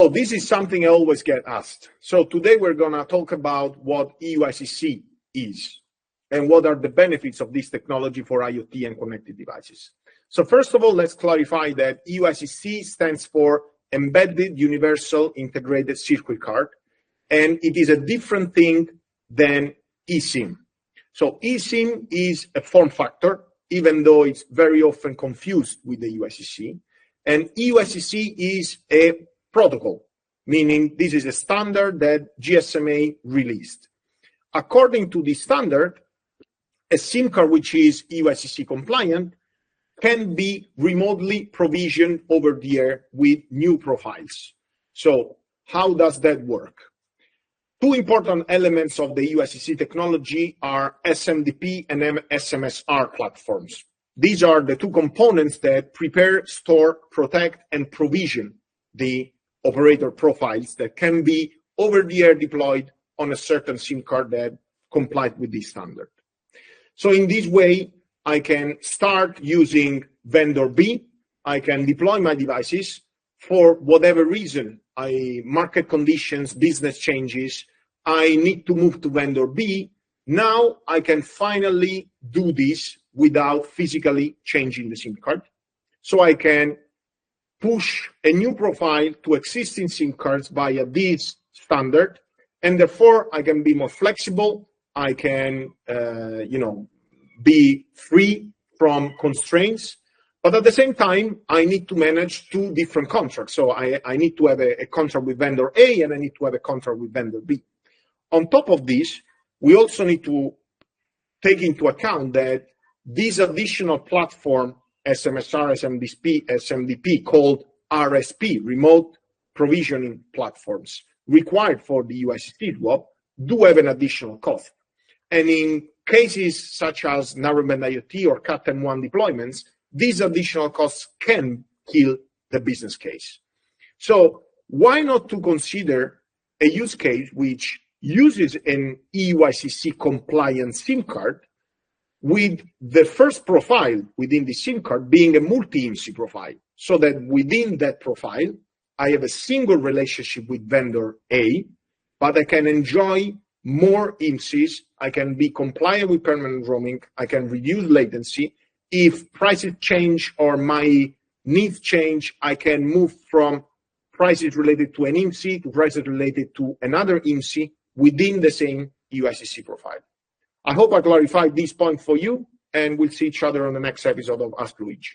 So this is something I always get asked. So today we're going to talk about what eUICC is and what are the benefits of this technology for IoT and connected devices. So first of all, let's clarify that eUICC stands for Embedded Universal Integrated Circuit Card, and it is a different thing than eSIM. So eSIM is a form factor, even though it's very often confused with the eUICC, and eUICC is a protocol, meaning this is a standard that GSMA released. According to this standard, a SIM card which is eUICC compliant can be remotely provisioned over the air with new profiles. So how does that work? Two important elements of the eUICC technology are SMDP and SMSR platforms. These are the two components that prepare, store, protect, and provision the operator profiles that can be over-the-air deployed on a certain SIM card that complied with this standard. So in this way, I can start using vendor B. I can deploy my devices for whatever reason, market conditions, business changes, I need to move to vendor B. Now I can finally do this without physically changing the SIM card. So I can push a new profile to existing SIM cards via this standard, and therefore I can be more flexible. I can, be free from constraints, but at the same time, I need to manage two different contracts. So I need to have a contract with vendor A, and I need to have a contract with vendor B. On top of this, we also need to take into account that this additional platform, SMSR, SMDP, called RSP, Remote Provisioning Platforms, required for the eUICC swap, do have an additional cost. And in cases such as narrowband IoT or Cat-M1 deployments, these additional costs can kill the business case. So why not to consider a use case which uses an eUICC compliant SIM card with the first profile within the SIM card being a multi-IMSI profile, so that within that profile, I have a single relationship with vendor A, but I can enjoy more IMSIs, I can be compliant with permanent roaming, I can reduce latency. If prices change or my needs change, I can move from prices related to an IMSI to prices related to another IMSI within the same eUICC profile. I hope I clarified this point for you, and we'll see each other on the next episode of Ask Luigi.